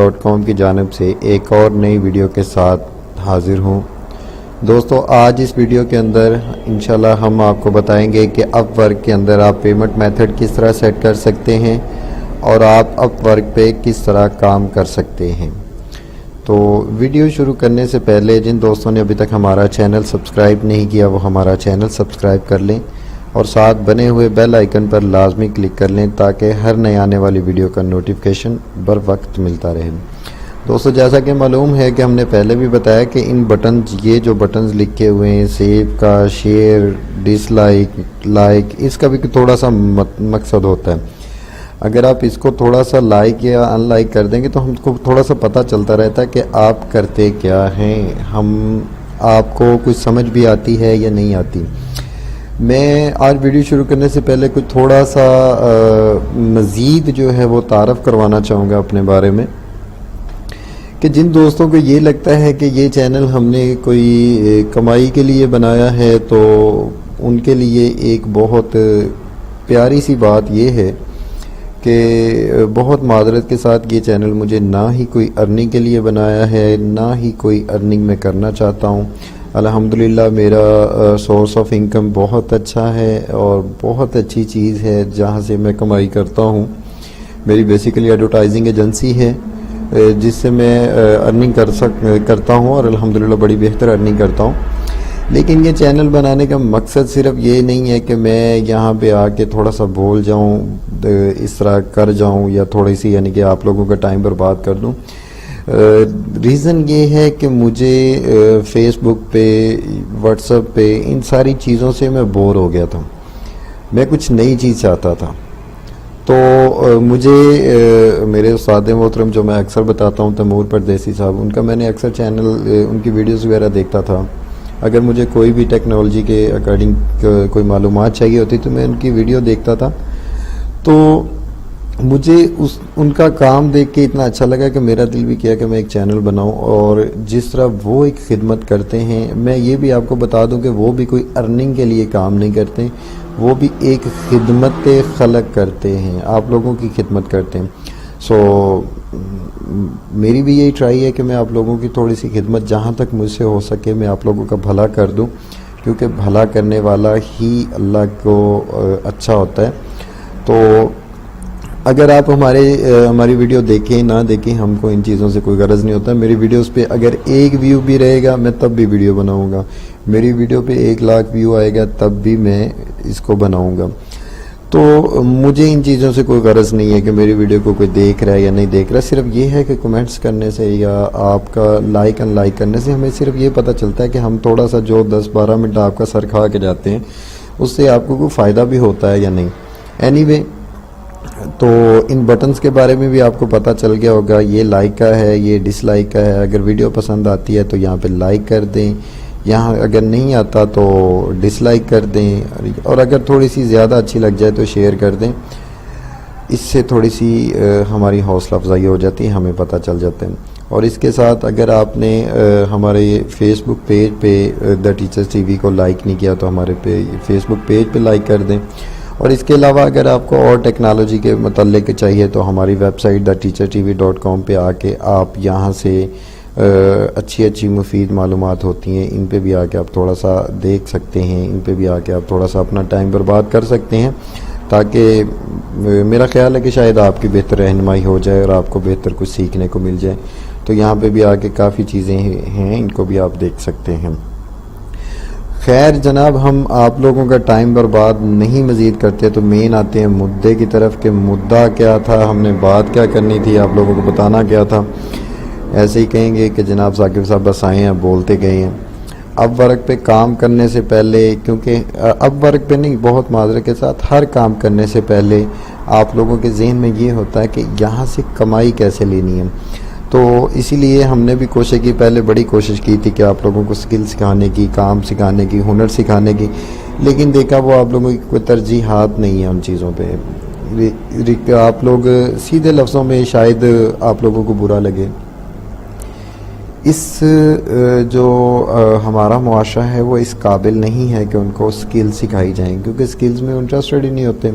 .com کی جانب سے ایک اور نئی ویڈیو کے ساتھ حاضر ہوں۔ دوستو آج اس ویڈیو کے اندر انشاءاللہ ہم آپ کو بتائیں گے کہ اپ ورک کے اندر آپ پیمنٹ میتھڈ کس طرح سیٹ کر سکتے ہیں اور آپ اپ ورک پہ کس طرح کام کر سکتے ہیں۔ تو ویڈیو شروع کرنے سے پہلے جن دوستوں نے ابھی تک ہمارا چینل سبسکرائب نہیں کیا وہ ہمارا چینل سبسکرائب کر لیں اور ساتھ بنے ہوئے بیل آئیکن پر لازمی کلک کر لیں تاکہ ہر نئے آنے والی ویڈیو کا نوٹیفیکیشن بر وقت ملتا رہے۔ دوستو جیسا کہ معلوم ہے کہ ہم نے پہلے بھی بتایا کہ ان بٹنز یہ جو بٹنز لکھے ہوئے ہیں سیو کا، شیئر، ڈس لائک اس کا بھی تھوڑا سا مقصد ہوتا ہے۔ اگر آپ اس کو تھوڑا سا لائک یا ان لائک کر دیں گے تو ہم کو تھوڑا سا پتہ چلتا رہتا ہے کہ آپ کرتے کیا ہیں، آپ کو کچھ سمجھ بھی آتی ہے یا نہیں آتی۔ میں آج ویڈیو شروع کرنے سے پہلے کچھ تھوڑا سا مزید جو ہے وہ تعارف کروانا چاہوں گا اپنے بارے میں کہ جن دوستوں کو یہ لگتا ہے کہ یہ چینل ہم نے کوئی کمائی کے لیے بنایا ہے تو ان کے لیے ایک بہت پیاری سی بات یہ ہے کہ بہت معذرت کے ساتھ یہ چینل مجھے نہ ہی کوئی ارننگ کے لیے بنایا ہے نہ ہی کوئی ارننگ میں کرنا چاہتا ہوں۔ الحمدللہ میرا سورس آف انکم بہت اچھا ہے اور بہت اچھی چیز ہے جہاں سے میں کمائی کرتا ہوں۔ میری بیسیکلی ایڈورٹائزنگ ایجنسی ہے جس سے میں ارننگ کرتا ہوں اور الحمدللہ بڑی بہتر ارننگ کرتا ہوں۔ لیکن یہ چینل بنانے کا مقصد صرف یہ نہیں ہے کہ میں یہاں پہ آ کے تھوڑا سا بول جاؤں، اس طرح کر جاؤں یا تھوڑی سی یعنی کہ آپ لوگوں کا ٹائم برباد کر دوں۔ ریزن یہ ہے کہ مجھے فیس بک پہ، واٹس ایپ پہ ان ساری چیزوں سے میں بور ہو گیا تھا۔ میں کچھ نئی چیز چاہتا تھا۔ تو مجھے میرے استاد محترم جو میں اکثر بتاتا ہوں تیمور پردیسی صاحب، ان کا میں نے اکثر چینل ان کی ویڈیوز وغیرہ دیکھتا تھا۔ اگر مجھے کوئی بھی ٹیکنالوجی کے اکارڈنگ کوئی معلومات چاہیے ہوتی تو میں ان کی ویڈیو دیکھتا تھا۔ تو مجھے ان کا کام دیکھ کے اتنا اچھا لگا کہ میرا دل بھی کیا کہ میں ایک چینل بناؤں، اور جس طرح وہ ایک خدمت کرتے ہیں میں یہ بھی آپ کو بتا دوں کہ وہ بھی کوئی ارننگ کے لیے کام نہیں کرتے، وہ بھی ایک خدمت خلق کرتے ہیں، آپ لوگوں کی خدمت کرتے ہیں۔ سو میری بھی یہی ٹرائی ہے کہ میں آپ لوگوں کی تھوڑی سی خدمت جہاں تک مجھ سے ہو سکے میں آپ لوگوں کا بھلا کر دوں، کیونکہ بھلا کرنے والا ہی اللہ کو اچھا ہوتا ہے۔ تو اگر آپ ہماری ویڈیو دیکھیں نہ دیکھیں ہم کو ان چیزوں سے کوئی غرض نہیں ہوتا۔ میری ویڈیوز پہ اگر ایک ویو بھی رہے گا میں تب بھی ویڈیو بناؤں گا، میری ویڈیو پہ 1,00,000 ویو آئے گا تب بھی میں اس کو بناؤں گا۔ تو مجھے ان چیزوں سے کوئی غرض نہیں ہے کہ میری ویڈیو کو کوئی دیکھ رہا ہے یا نہیں دیکھ رہا، صرف یہ ہے کہ کمنٹس کرنے سے یا آپ کا لائک ان لائک کرنے سے ہمیں صرف یہ پتہ چلتا ہے کہ ہم تھوڑا سا جو 10-12 منٹ آپ کا سر کھا کے جاتے ہیں اس سے آپ کو کوئی فائدہ بھی ہوتا ہے یا نہیں۔ اینی وے تو ان بٹنز کے بارے میں بھی آپ کو پتہ چل گیا ہوگا، یہ لائک کا ہے، یہ ڈس لائک کا ہے۔ اگر ویڈیو پسند آتی ہے تو یہاں پہ لائک کر دیں، یہاں اگر نہیں آتا تو ڈس لائک کر دیں، اور اگر تھوڑی سی زیادہ اچھی لگ جائے تو شیئر کر دیں۔ اس سے تھوڑی سی ہماری حوصلہ افزائی ہو جاتی ہے، ہمیں پتہ چل جاتا ہے۔ اور اس کے ساتھ اگر آپ نے ہمارے فیس بک پیج پہ دا ٹیچرز ٹی وی کو لائک نہیں کیا تو ہمارے فیس بک پیج پہ لائک کر دیں۔ اور اس کے علاوہ اگر آپ کو اور ٹیکنالوجی کے متعلق چاہیے تو ہماری ویب سائٹ theteachertv.com پہ آ کے آپ یہاں سے اچھی مفید معلومات ہوتی ہیں، ان پہ بھی آ کے آپ تھوڑا سا دیکھ سکتے ہیں، ان پہ بھی آ کے آپ تھوڑا سا اپنا ٹائم برباد کر سکتے ہیں، تاکہ میرا خیال ہے کہ شاید آپ کی بہتر رہنمائی ہو جائے اور آپ کو بہتر کچھ سیکھنے کو مل جائے۔ تو یہاں پہ بھی آ کے کافی چیزیں ہیں، ان کو بھی آپ دیکھ سکتے ہیں۔ خیر جناب، ہم آپ لوگوں کا ٹائم برباد نہیں مزید کرتے تو مین آتے ہیں مدعے کی طرف کہ مدعا کیا تھا، ہم نے بات کیا کرنی تھی، آپ لوگوں کو بتانا کیا تھا۔ ایسے ہی کہیں گے کہ جناب ثاقب صاحب بس آئے ہیں بولتے گئے ہیں۔ اب ورک پہ کام کرنے سے پہلے، کیونکہ اب ورک پہ نہیں، بہت معذرت کے ساتھ ہر کام کرنے سے پہلے آپ لوگوں کے ذہن میں یہ ہوتا ہے کہ یہاں سے کمائی کیسے لینی ہے۔ تو اسی لیے ہم نے بھی بڑی کوشش کی تھی کہ آپ لوگوں کو سکل سکھانے کی، کام سکھانے کی، ہنر سکھانے کی، لیکن دیکھا وہ آپ لوگوں کی کوئی ترجیحات نہیں ہیں ان چیزوں پہ۔ آپ لوگ سیدھے لفظوں میں شاید آپ لوگوں کو برا لگے، اس جو ہمارا معاشرہ ہے وہ اس قابل نہیں ہے کہ ان کو سکل سکھائی جائیں، کیونکہ سکلز میں انٹرسٹڈ ہی نہیں ہوتے۔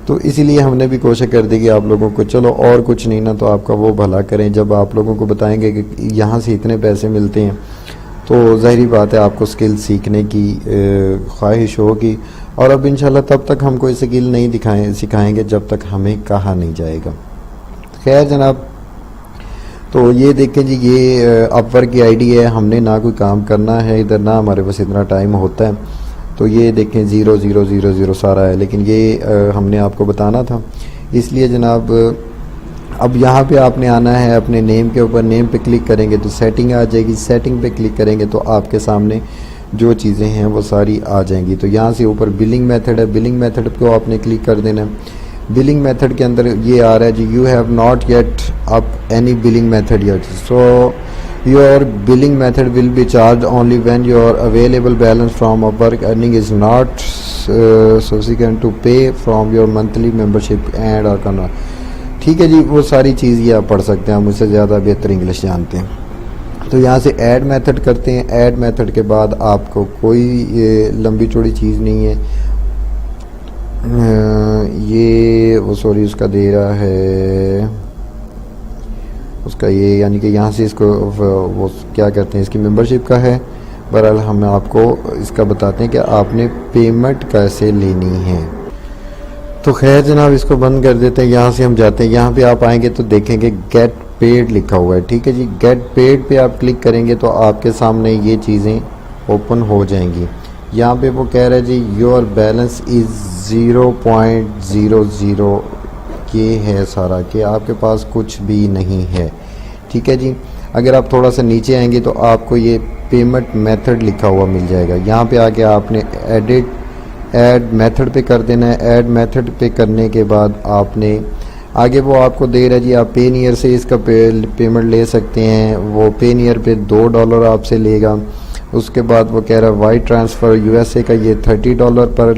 تو اسی لیے ہم نے بھی کوشش کر دی کہ آپ لوگوں کو چلو اور کچھ نہیں نا تو آپ کا وہ بھلا کریں. جب آپ لوگوں کو بتائیں گے کہ یہاں سے اتنے پیسے ملتے ہیں تو ظاہری بات ہے آپ کو سکل سیکھنے کی خواہش ہوگی. اور اب انشاءاللہ تب تک ہم کوئی سکل نہیں سکھائیں گے جب تک ہمیں کہا نہیں جائے گا. خیر جناب، تو یہ دیکھیں جی، یہ اپ ورک کی آئی ڈی ہے. ہم نے نہ کوئی کام کرنا ہے ادھر، نہ ہمارے پاس اتنا ٹائم ہوتا ہے. تو یہ دیکھیں 0000 سارا ہے، لیکن یہ ہم نے آپ کو بتانا تھا اس لیے جناب. اب یہاں پہ آپ نے آنا ہے اپنے نیم کے اوپر، نیم پہ کلک کریں گے تو سیٹنگ آ جائے گی. سیٹنگ پہ کلک کریں گے تو آپ کے سامنے جو چیزیں ہیں وہ ساری آ جائیں گی. تو یہاں سے اوپر بلنگ میتھڈ ہے، بلنگ میتھڈ کو آپ نے کلک کر دینا ہے. بلنگ میتھڈ کے اندر یہ آ رہا ہے جی، you have not yet up any billing method yet, so your billing method will be charged only when your available balance from Upwork earning is not sufficient to pay from your monthly membership and اور کرنا. ٹھیک ہے جی، وہ ساری چیز یہ آپ پڑھ سکتے ہیں، مجھ سے زیادہ بہتر انگلش جانتے ہیں. تو یہاں سے ایڈ میتھڈ کرتے ہیں. ایڈ میتھڈ کے بعد آپ کو کوئی لمبی چوڑی چیز نہیں ہے. یہ وہ سوری اس کا دے رہا ہے اس کا یہ، یعنی کہ یہاں سے اس کو وہ کیا کہتے ہیں، اس کی ممبرشپ کا ہے. بہرحال ہم آپ کو اس کا بتاتے ہیں کہ آپ نے پیمنٹ کیسے لینی ہے. تو خیر جناب، اس کو بند کر دیتے ہیں. یہاں سے ہم جاتے ہیں، یہاں پہ آپ آئیں گے تو دیکھیں گے گیٹ پیڈ لکھا ہوا ہے. ٹھیک ہے جی، گیٹ پیڈ پہ آپ کلک کریں گے تو آپ کے سامنے یہ چیزیں اوپن ہو جائیں گی. یہاں پہ وہ کہہ رہا ہے جی یور بیلنس از 0.00، یہ ہے سارا کہ آپ کے پاس کچھ بھی نہیں ہے. ٹھیک ہے جی، اگر آپ تھوڑا سا نیچے آئیں گے تو آپ کو یہ پیمنٹ میتھڈ لکھا ہوا مل جائے گا. یہاں پہ آ کے آپ نے ایڈ میتھڈ پہ کر دینا ہے. ایڈ میتھڈ پہ کرنے کے بعد آپ نے آگے وہ آپ کو دے رہا ہے جی، آپ پے نیئر سے اس کا پیمنٹ لے سکتے ہیں. وہ پے نیئر پہ $2 آپ سے لے گا. اس کے بعد وہ کہہ رہا ہے وائی ٹرانسفر USA کا یہ $30 پر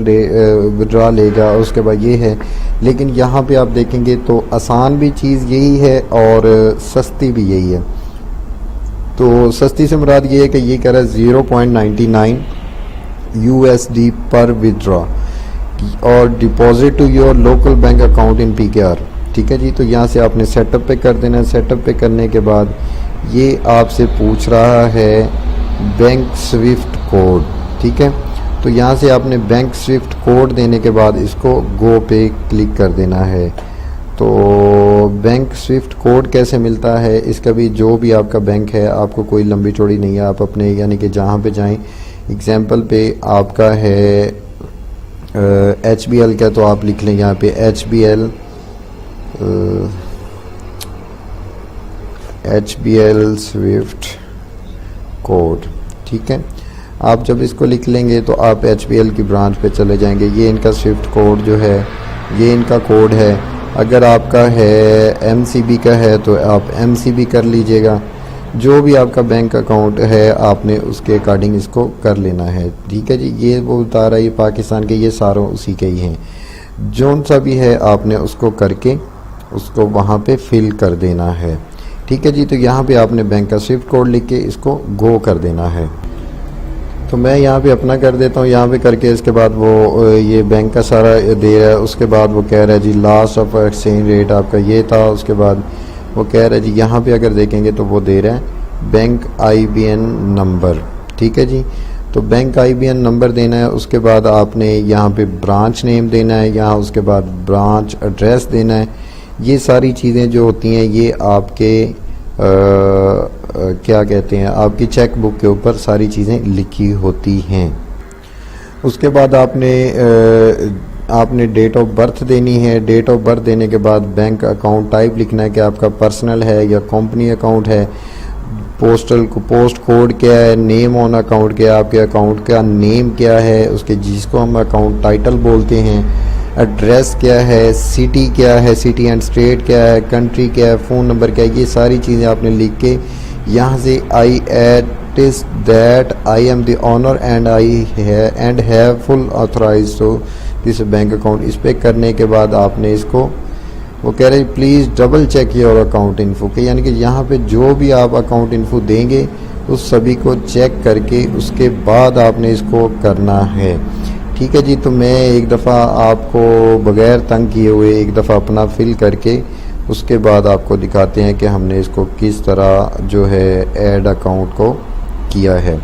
وڈرا لے گا. اس کے بعد یہ ہے، لیکن یہاں پہ آپ دیکھیں گے تو آسان بھی چیز یہی ہے اور سستی بھی یہی ہے. تو سستی سے مراد یہ ہے کہ یہ کہہ رہا ہے 0.99 USD پر وڈرا اور deposit to your local bank account in PKR. ٹھیک ہے جی، تو یہاں سے آپ نے سیٹ اپ پہ کر دینا ہے. سیٹ اپ پہ کرنے کے بعد یہ آپ سے پوچھ رہا ہے بینک سوئفٹ کوڈ. ٹھیک ہے، تو یہاں سے آپ نے بینک سوئفٹ کوڈ دینے کے بعد اس کو گو پہ کلک کر دینا ہے. تو بینک سوئفٹ کوڈ کیسے ملتا ہے، اس کا بھی جو بھی آپ کا بینک ہے، آپ کو کوئی لمبی چوڑی نہیں ہے. آپ اپنے یعنی کہ جہاں پہ جائیں، اگزامپل پہ آپ کا ہے HBL کا، تو آپ لکھ لیں یہاں پہ HBL سوئفٹ کوڈ. ٹھیک ہے، آپ جب اس کو لکھ لیں گے تو آپ HBL کی برانچ پہ چلے جائیں گے. یہ ان کا سوئفٹ کوڈ جو ہے، یہ ان کا کوڈ ہے. اگر آپ کا ہے MCB کا ہے تو آپ MCB کر لیجئے گا. جو بھی آپ کا بینک اکاؤنٹ ہے آپ نے اس کے اکارڈنگ اس کو کر لینا ہے. ٹھیک ہے جی، یہ وہ بتا رہا ہے پاکستان کے، یہ ساروں اسی کے ہی ہیں. جون سا بھی ہے آپ نے اس کو کر کے اس کو وہاں پہ فل کر دینا ہے. ٹھیک ہے جی، تو یہاں پہ آپ نے بینک کا سوئفٹ کوڈ لکھ کے اس کو گو کر دینا ہے. تو میں یہاں پہ اپنا کر دیتا ہوں. یہاں پہ کر کے اس کے بعد وہ یہ بینک کا سارا دے رہا ہے. اس کے بعد وہ کہہ رہا ہے جی لاسٹ آف ایکسچینج ریٹ آپ کا یہ تھا. اس کے بعد وہ کہہ رہا ہے جی یہاں پہ اگر دیکھیں گے تو وہ دے رہا ہے بینک IBN نمبر. ٹھیک ہے جی، تو بینک IBN نمبر دینا ہے. اس کے بعد آپ نے یہاں پہ برانچ نیم دینا ہے. یہاں اس کے بعد برانچ ایڈریس دینا ہے. یہ ساری چیزیں جو ہوتی ہیں یہ آپ کے کیا کہتے ہیں، آپ کی چیک بک کے اوپر ساری چیزیں لکھی ہوتی ہیں. اس کے بعد آپ نے ڈیٹ آف برتھ دینی ہے. ڈیٹ آف برتھ دینے کے بعد بینک اکاؤنٹ ٹائپ لکھنا ہے کہ آپ کا پرسنل ہے یا کمپنی اکاؤنٹ ہے. پوسٹ کوڈ کیا ہے، نیم آن اکاؤنٹ کیا ہے، آپ کے اکاؤنٹ کا نیم کیا ہے، اس کے جس کو ہم اکاؤنٹ ٹائٹل بولتے ہیں. ایڈریس کیا ہے، سٹی کیا ہے، سٹی اینڈ اسٹیٹ کیا ہے، کنٹری کیا ہے، فون نمبر کیا ہے. یہ ساری چیزیں آپ نے لکھ کے یہاں سے I attest that I am the owner and have full authorized to this bank account. اس پہ کرنے کے بعد آپ نے اس کو وہ کہہ رہے please double check your account info کہ یعنی کہ یہاں پہ جو بھی آپ اکاؤنٹ انفو دیں گے اس سبھی کو چیک کر کے اس کے بعد آپ نے اس کو کرنا ہے. ٹھیک ہے جی، تو میں ایک دفعہ آپ کو بغیر تنگ کیے ہوئے ایک دفعہ اپنا فل کر کے اس کے بعد آپ کو دکھاتے ہیں کہ ہم نے اس کو کس طرح جو ہے ایڈ اکاؤنٹ کو کیا ہے.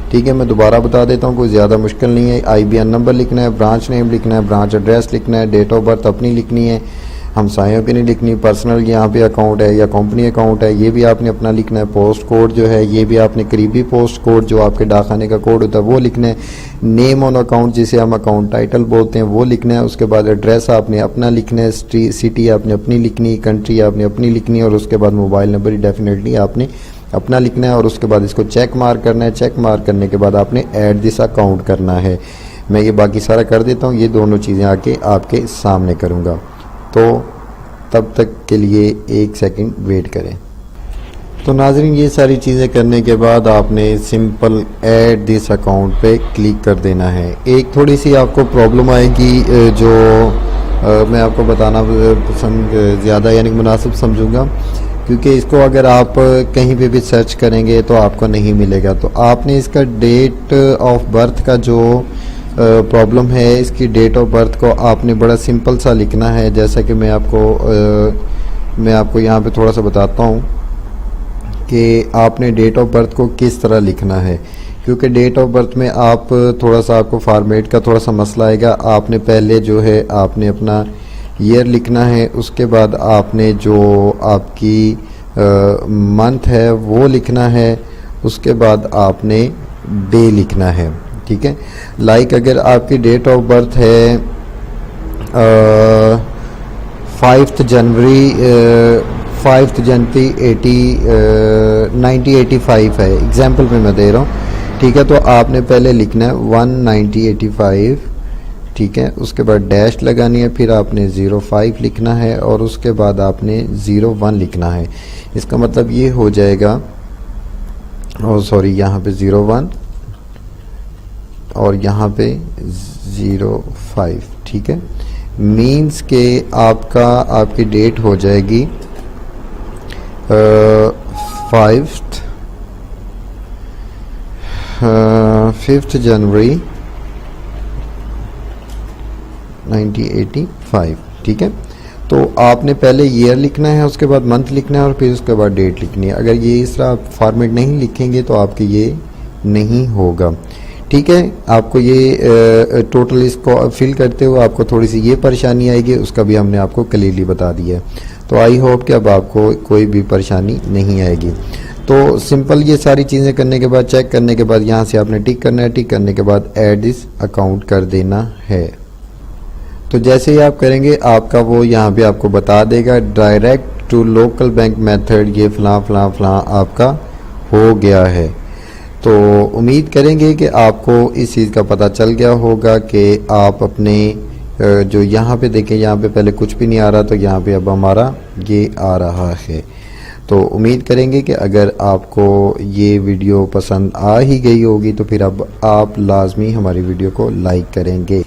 ٹھیک ہے، میں دوبارہ بتا دیتا ہوں، کوئی زیادہ مشکل نہیں ہے. آئی بی این نمبر لکھنا ہے، برانچ نیم لکھنا ہے، برانچ ایڈریس لکھنا ہے، ڈیٹ آف برتھ اپنی لکھنی ہے، ہمسایوں کی نہیں لکھنی. پرسنل یہاں پہ اکاؤنٹ ہے یا کمپنی اکاؤنٹ ہے یہ بھی آپ نے اپنا لکھنا ہے. پوسٹ کوڈ جو ہے یہ بھی آپ نے قریبی پوسٹ کوڈ جو آپ کے ڈاک خانے کا کوڈ ہوتا ہے وہ لکھنا ہے. نیم آن اکاؤنٹ جسے ہم اکاؤنٹ ٹائٹل بولتے ہیں وہ لکھنا ہے. اس کے بعد ایڈریس آپ نے اپنا لکھنا ہے، سٹی آپ نے اپنی لکھنی، کنٹری آپ نے اپنی لکھنی، اور اس کے بعد موبائل نمبر ڈیفینیٹلی آپ نے اپنا لکھنا ہے. اور اس کے بعد اس کو چیک مارک کرنا ہے. چیک مارک کرنے کے بعد آپ نے ایڈ دس اکاؤنٹ کرنا ہے. میں یہ باقی سارا کر دیتا ہوں، یہ دونوں چیزیں آ کے آپ کے سامنے کروں گا، تو تب تک کے لیے ایک سیکنڈ ویٹ کریں. تو ناظرین یہ ساری چیزیں کرنے کے بعد آپ نے سمپل ایڈ دس اکاؤنٹ پہ کلک کر دینا ہے. ایک تھوڑی سی آپ کو پرابلم آئے گی جو میں آپ کو بتانا پسند زیادہ یعنی مناسب سمجھوں گا، کیونکہ اس کو اگر آپ کہیں پہ بھی سرچ کریں گے تو آپ کو نہیں ملے گا. تو آپ نے اس کا ڈیٹ آف برتھ کا جو پرابلم ہے، اس کی ڈیٹ آف برتھ کو آپ نے بڑا سمپل سا لکھنا ہے. جیسا کہ میں آپ کو یہاں پہ تھوڑا سا بتاتا ہوں کہ آپ نے ڈیٹ آف برتھ کو کس طرح لکھنا ہے، کیونکہ ڈیٹ آف برتھ میں آپ تھوڑا سا آپ کو فارمیٹ کا تھوڑا سا مسئلہ آئے گا. آپ نے پہلے جو ہے آپ نے اپنا ایئر لکھنا ہے، اس کے بعد آپ نے جو آپ کی منتھ ہے وہ لکھنا ہے، اس کے بعد آپ نے ڈے لکھنا ہے. ٹھیک ہے، لائک اگر آپ کی ڈیٹ آف برتھ ہے 5 جنوری 1985 ہے، ایگزامپل پہ میں دے رہا ہوں. ٹھیک ہے، تو آپ نے پہلے لکھنا ہے 1985. ٹھیک ہے، اس کے بعد ڈیش لگانی ہے، پھر آپ نے 05 لکھنا ہے، اور اس کے بعد آپ نے 01 لکھنا ہے. اس کا مطلب یہ ہو جائے گا، یہاں پہ 01 اور یہاں پہ 05. ٹھیک ہے، مینز کہ آپ کی ڈیٹ ہو جائے گی 5 جنوری 1985. ٹھیک ہے، تو آپ نے پہلے ایئر لکھنا ہے، اس کے بعد منتھ لکھنا ہے، اور پھر اس کے بعد ڈیٹ لکھنی ہے. اگر یہ اس طرح فارمیٹ نہیں لکھیں گے تو آپ کے یہ نہیں ہوگا. ٹھیک ہے، آپ کو یہ ٹوٹل اس کو فل کرتے ہوئے آپ کو تھوڑی سی یہ پریشانی آئے گی، اس کا بھی ہم نے آپ کو کلیئرلی بتا دیا ہے. تو آئی ہوپ کہ اب آپ کو کوئی بھی پریشانی نہیں آئے گی. تو سمپل یہ ساری چیزیں کرنے کے بعد چیک کرنے کے بعد یہاں سے آپ نے ٹک کرنا ہے. ٹک کرنے کے بعد ایڈ دس اکاؤنٹ کر دینا ہے. تو جیسے ہی آپ کریں گے آپ کا وہ یہاں پہ آپ کو بتا دے گا direct to local bank method, یہ فلاں فلاں فلاں آپ کا ہو گیا ہے. تو امید کریں گے کہ آپ کو اس چیز کا پتہ چل گیا ہوگا کہ آپ اپنے جو یہاں پہ دیکھیں یہاں پہ پہلے کچھ بھی نہیں آ رہا، تو یہاں پہ اب ہمارا یہ آ رہا ہے. تو امید کریں گے کہ اگر آپ کو یہ ویڈیو پسند آ ہی گئی ہوگی تو پھر اب آپ لازمی ہماری ویڈیو کو لائک کریں گے،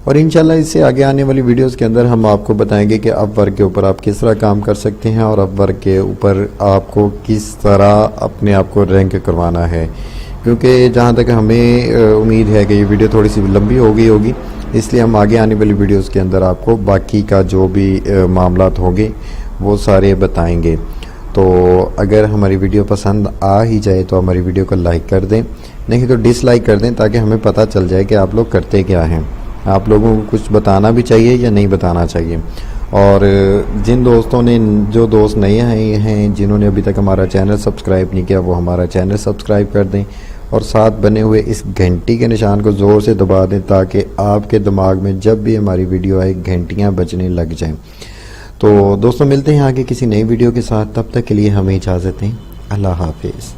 اور انشاءاللہ اس سے آگے آنے والی ویڈیوز کے اندر ہم آپ کو بتائیں گے کہ اپ ورک کے اوپر آپ کس طرح کام کر سکتے ہیں، اور اپ ورک کے اوپر آپ کو کس طرح اپنے آپ کو رینک کروانا ہے. کیونکہ جہاں تک ہمیں امید ہے کہ یہ ویڈیو تھوڑی سی لمبی ہو گئی ہوگی، اس لیے ہم آگے آنے والی ویڈیوز کے اندر آپ کو باقی کا جو بھی معاملات ہوں گے وہ سارے بتائیں گے. تو اگر ہماری ویڈیو پسند آ ہی جائے تو ہماری ویڈیو کو لائک کر دیں، نہیں تو ڈس لائک کر دیں، تاکہ ہمیں پتہ چل جائے کہ آپ لوگ کرتے کیا ہیں. آپ لوگوں کو کچھ بتانا بھی چاہیے یا نہیں بتانا چاہیے. اور جن دوستوں نے جو دوست نئے آئے ہیں جنہوں نے ابھی تک ہمارا چینل سبسکرائب نہیں کیا وہ ہمارا چینل سبسکرائب کر دیں، اور ساتھ بنے ہوئے اس گھنٹی کے نشان کو زور سے دبا دیں تاکہ آپ کے دماغ میں جب بھی ہماری ویڈیو آئے گھنٹیاں بجنے لگ جائیں. تو دوستوں ملتے ہیں آگے کسی نئی ویڈیو کے ساتھ، تب تک کے لیے ہمیں اجازت دیں. اللہ حافظ.